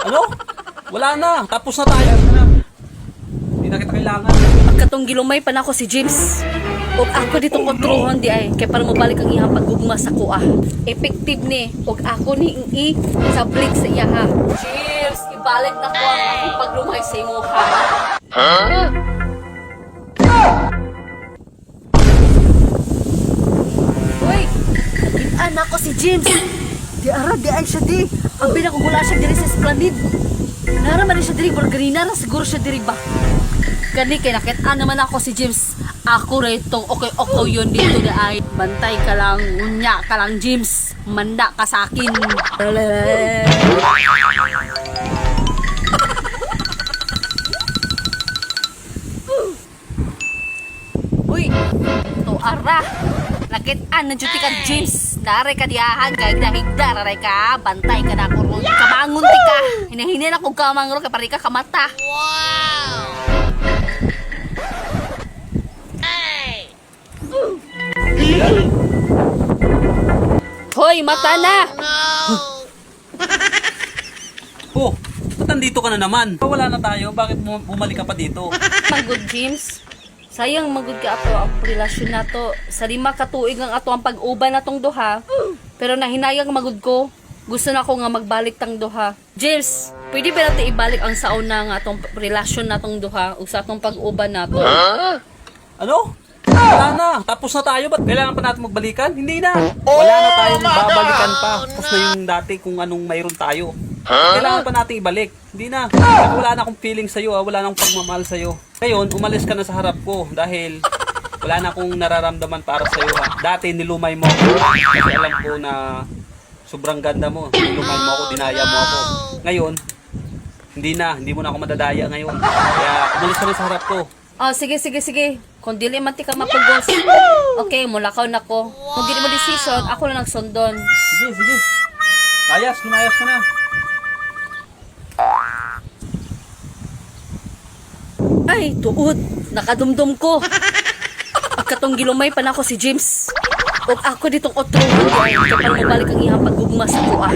Ano? Wala na. Tapos na tayo. Hindi na kita kailangan. Pagkatong gilumay pa na ako si James. Og ako dito kontrohon di ay kay para mabalik ang iyang paggugma sa kuha. Effective ni og ako ni i sablik sa iya ha. Cheers! Ibalik na ko ang akong paglumay sa imo ha. Uy! Nakitaan ako si James. Di ara di ay siya di. Ang pinakugula siya diri sa Esplanade. Nara man siya diri burgerina na siguro siya diri ba. Kani kay nakitaan naman ako si James. Ako retong okay yun dito na ay. Bantay ka lang, unya ka lang James. Manda ka sa akin. Uy, to ara. Nakitaan na duty ka James. Naray ka diyahan kay higda raray ka. Bantay ka na ako. Kamangon ti ka. Hinahinin ako kamangro kay pari ka kamata. Hoy, mata na! Oh, ba't nandito ka na naman? Wala na tayo. Bakit bumalik ka pa dito? Magod, James. Sayang magod ka ato ang relasyon nato. Sa 5 ka tuig ang ato ang pag-uban natong duha. Pero nahinayang magod ko. Gusto na ko nga magbalik tang duha. James, pwede ba natin ibalik ang sauna nga atong relasyon natong duha o sa atong pag-uban nato? Ano? Wala na. Tapos na tayo. Ba't kailangan pa natin magbalikan? Hindi na. Wala na tayong babalikan pa. Tapos na yung dati kung anong mayroon tayo. Kailangan pa natin ibalik. Hindi na. Kasi wala na akong feeling sa'yo. Wala na akong pagmamahal sa'yo. Ngayon, umalis ka na sa harap ko dahil wala na akong nararamdaman para sa'yo. Ha. Dati nilumay mo ako. Kasi alam ko na sobrang ganda mo. Nilumay mo ako, dinaya mo ako. Ngayon, hindi na. Hindi mo na ako madadaya ngayon. Kaya umalis ka na sa harap ko. Oh, sige. Kung dili man ti ka mapugos. Okay, mulakaw na ko. Kung dili mo decision, ako na nagsundon. Sige. Lumayas ka na. Ay, tuod. Nakadumdum ko. Pagkatong gilumay pa na ako si James. Og ako ditong otro. Kaya para mabalik ang iyang paggugma sa kuha.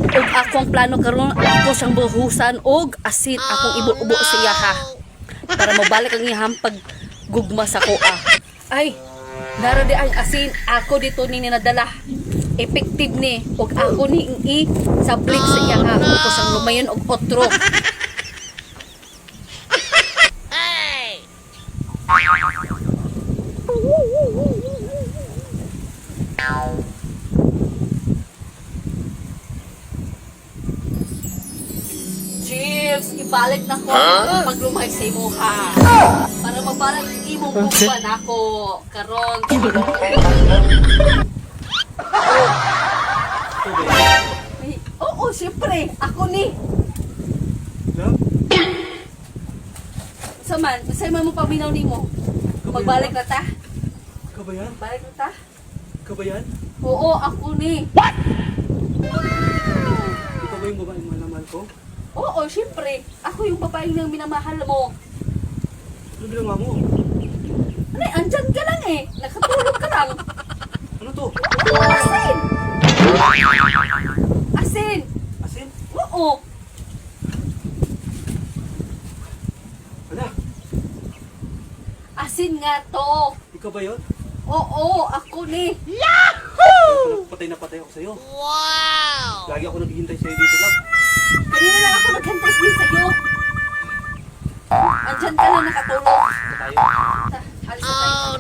Og ako ang plano karon ako siyang buhusan og asin akong ibuubo sa iya ha. Para mabalik ang iyang paggugma sa kuha. Ay, naro di ang asin. Ako dito ni nadala. Effective ni. Og ako ni i sablik sa iya ha. Ako siyang lumayon og otro. Cheers! Ibalik na ko ang paglumay sa imo ha. Para mabalik ang imong buwan ako. Karon. Ay, oo, siyempre. Ako ni. Saman, sa'yo mo paminaw ni mo. Magbalik na ta. Kabayan? Balik na ta. Kabayan? Oo, ako ni. Ikaw ba yung babaeng malamal ko? Oo, siyempre. Ako yung babaeng nang minamahal mo. Ano ginawa mo? Ano, andyan ka lang eh. Nakatulog ka lang. Ano to? Asin! Asin! Asin? Oo. Wala. Asin nga to. Ikaw ba yun? Oo, ako ni. Patay na patay ako sa'yo. Wow! Lagi ako naghihintay sa'yo dito lang. Kanina lang ako naghantay din sa'yo. Andyan ka lang nakatulog. Tayo. Alis na tayo.